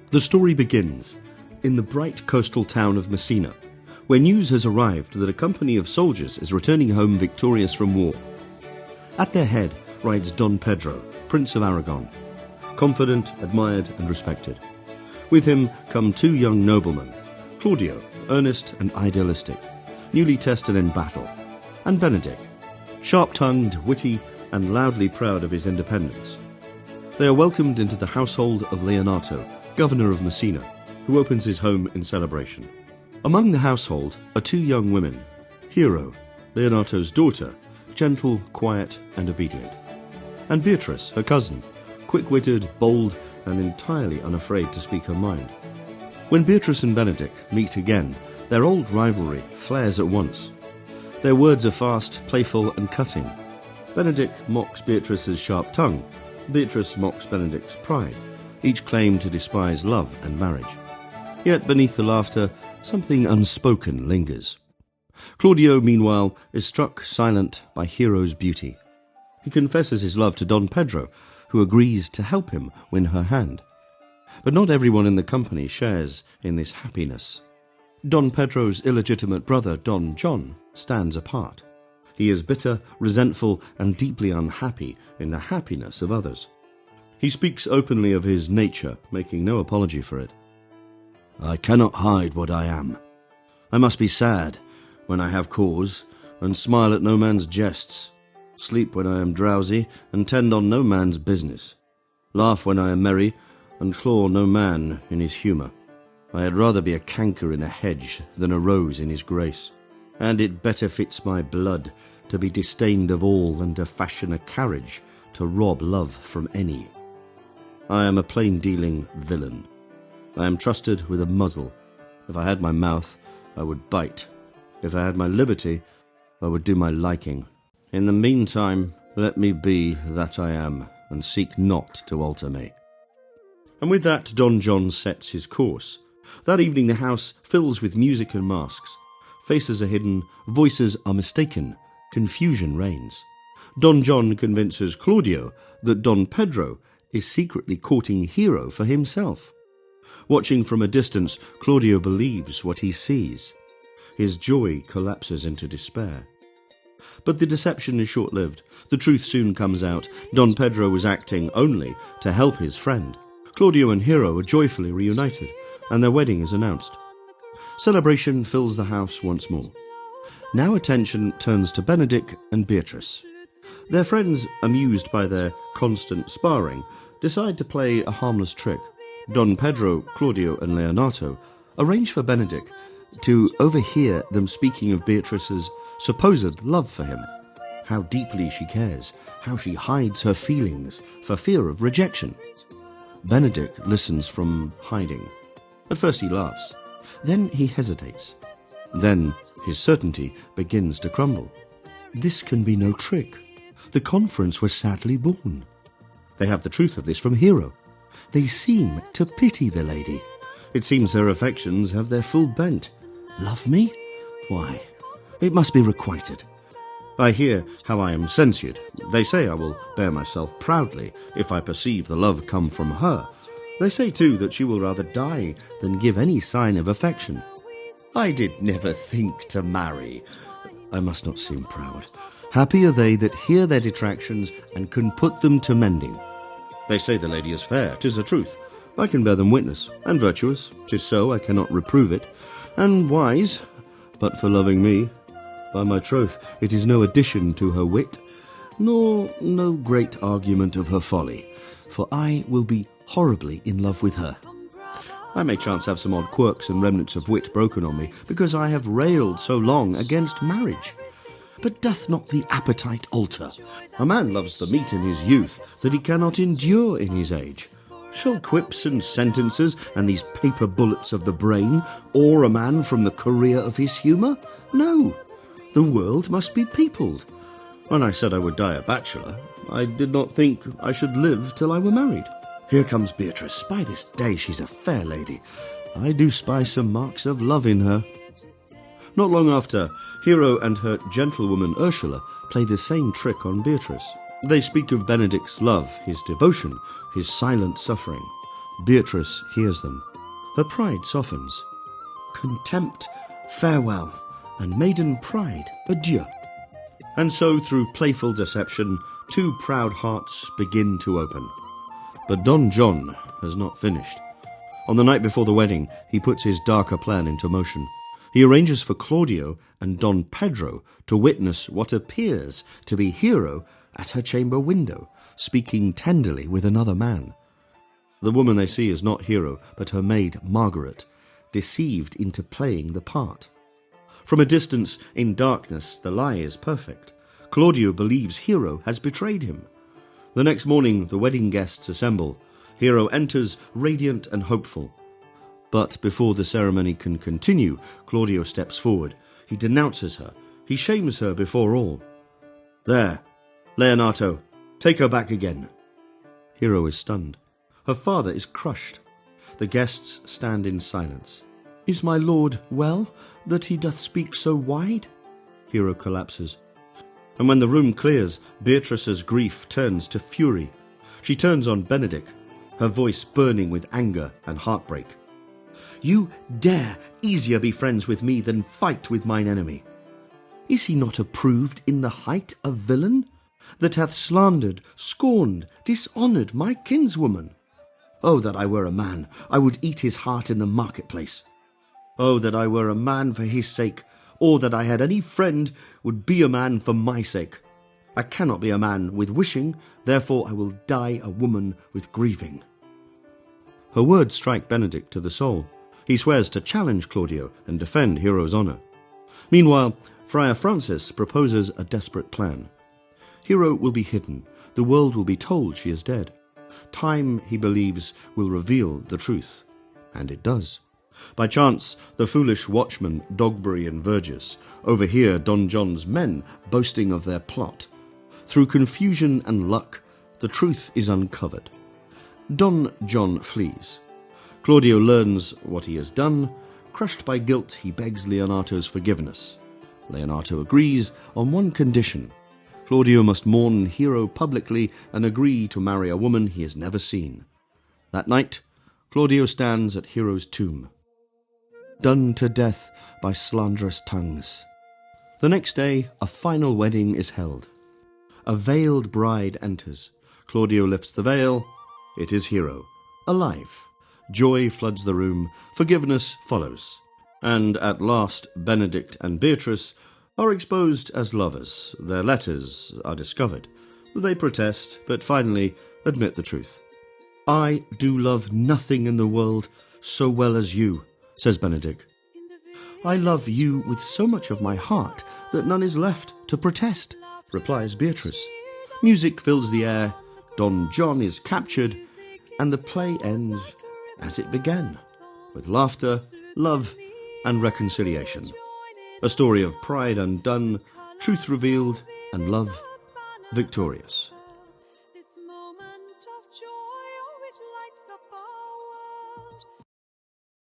The story begins in the bright coastal town of Messina, where news has arrived that a company of soldiers is returning home victorious from war. At their head rides Don Pedro, Prince of Aragon, confident, admired and respected. With him come two young noblemen, Claudio, earnest and idealistic, newly tested in battle, and Benedick, sharp-tongued, witty and loudly proud of his independence. They are welcomed into the household of Leonato, governor of Messina, who opens his home in celebration. Among the household are two young women, Hero, Leonato's daughter, gentle, quiet and obedient, and Beatrice, her cousin, quick-witted, bold and entirely unafraid to speak her mind. When Beatrice and Benedick meet again, their old rivalry flares at once. Their words are fast, playful and cutting. Benedick mocks Beatrice's sharp tongue. Beatrice mocks Benedick's pride. Each claim to despise love and marriage. Yet beneath the laughter, something unspoken lingers. Claudio, meanwhile, is struck silent by Hero's beauty. He confesses his love to Don Pedro, who agrees to help him win her hand. But not everyone in the company shares in this happiness. Don Pedro's illegitimate brother, Don John, stands apart. He is bitter, resentful, and deeply unhappy in the happiness of others. He speaks openly of his nature, making no apology for it. I cannot hide what I am. I must be sad when I have cause, and smile at no man's jests, sleep when I am drowsy, and tend on no man's business, laugh when I am merry, and claw no man in his humour. I had rather be a canker in a hedge than a rose in his grace, and it better fits my blood to be disdained of all than to fashion a carriage to rob love from any. I am a plain-dealing villain. I am trusted with a muzzle. If I had my mouth, I would bite. If I had my liberty, I would do my liking. In the meantime, let me be that I am, and seek not to alter me. And with that, Don John sets his course. That evening the house fills with music and masks. Faces are hidden, voices are mistaken, confusion reigns. Don John convinces Claudio that Don Pedro is secretly courting Hero for himself. Watching from a distance, Claudio believes what he sees. His joy collapses into despair. But the deception is short-lived. The truth soon comes out. Don Pedro was acting only to help his friend. Claudio and Hero are joyfully reunited, and their wedding is announced. Celebration fills the house once more. Now attention turns to Benedick and Beatrice. Their friends, amused by their constant sparring, decide to play a harmless trick. Don Pedro, Claudio and Leonato arrange for Benedick to overhear them speaking of Beatrice's supposed love for him, how deeply she cares, how she hides her feelings for fear of rejection. Benedick listens from hiding. At first he laughs, then he hesitates. Then his certainty begins to crumble. This can be no trick. The conference was sadly born. They have the truth of this from Hero. They seem to pity the lady. It seems her affections have their full bent. Love me? Why, it must be requited. I hear how I am censured. They say I will bear myself proudly if I perceive the love come from her. They say, too, that she will rather die than give any sign of affection. I did never think to marry. I must not seem proud. Happy are they that hear their detractions and can put them to mending. They say the lady is fair, 'tis a truth. I can bear them witness, and virtuous, 'tis so, I cannot reprove it, and wise, but for loving me. By my troth, it is no addition to her wit, nor no great argument of her folly, for I will be horribly in love with her. I may chance have some odd quirks and remnants of wit broken on me, because I have railed so long against marriage. But doth not the appetite alter? A man loves the meat in his youth that he cannot endure in his age. Shall quips and sentences and these paper bullets of the brain awe a man from the career of his humour? No, the world must be peopled. When I said I would die a bachelor, I did not think I should live till I were married. Here comes Beatrice. By this day she's a fair lady. I do spy some marks of love in her. Not long after, Hero and her gentlewoman Ursula play the same trick on Beatrice. They speak of Benedick's love, his devotion, his silent suffering. Beatrice hears them. Her pride softens. Contempt, farewell, and maiden pride, adieu. And so, through playful deception, two proud hearts begin to open. But Don John has not finished. On the night before the wedding, he puts his darker plan into motion. He arranges for Claudio and Don Pedro to witness what appears to be Hero at her chamber window, speaking tenderly with another man. The woman they see is not Hero, but her maid Margaret, deceived into playing the part. From a distance, in darkness, the lie is perfect. Claudio believes Hero has betrayed him. The next morning, the wedding guests assemble. Hero enters, radiant and hopeful. But before the ceremony can continue, Claudio steps forward. He denounces her. He shames her before all. There, Leonato, take her back again. Hero is stunned. Her father is crushed. The guests stand in silence. Is my lord well, that he doth speak so wide? Hero collapses. And when the room clears, Beatrice's grief turns to fury. She turns on Benedick, her voice burning with anger and heartbreak. You dare easier be friends with me than fight with mine enemy. Is he not approved in the height a villain, that hath slandered, scorned, dishonoured my kinswoman? Oh, that I were a man, I would eat his heart in the marketplace. Oh, that I were a man for his sake, or that I had any friend would be a man for my sake. I cannot be a man with wishing, therefore I will die a woman with grieving. Her words strike Benedick to the soul. He swears to challenge Claudio and defend Hero's honour. Meanwhile, Friar Francis proposes a desperate plan. Hero will be hidden. The world will be told she is dead. Time, he believes, will reveal the truth. And it does. By chance, the foolish watchmen, Dogberry and Verges, overhear Don John's men boasting of their plot. Through confusion and luck, the truth is uncovered. Don John flees. Claudio learns what he has done. Crushed by guilt, he begs Leonato's forgiveness. Leonato agrees on one condition. Claudio must mourn Hero publicly and agree to marry a woman he has never seen. That night, Claudio stands at Hero's tomb, done to death by slanderous tongues. The next day, a final wedding is held. A veiled bride enters. Claudio lifts the veil. It is Hero, alive. Joy floods the room. Forgiveness follows. And at last, Benedick and Beatrice are exposed as lovers. Their letters are discovered. They protest, but finally admit the truth. I do love nothing in the world so well as you, says Benedick. I love you with so much of my heart that none is left to protest, replies Beatrice. Music fills the air, Don John is captured, and the play ends as it began, with laughter, love, and reconciliation. A story of pride undone, truth revealed, and love victorious.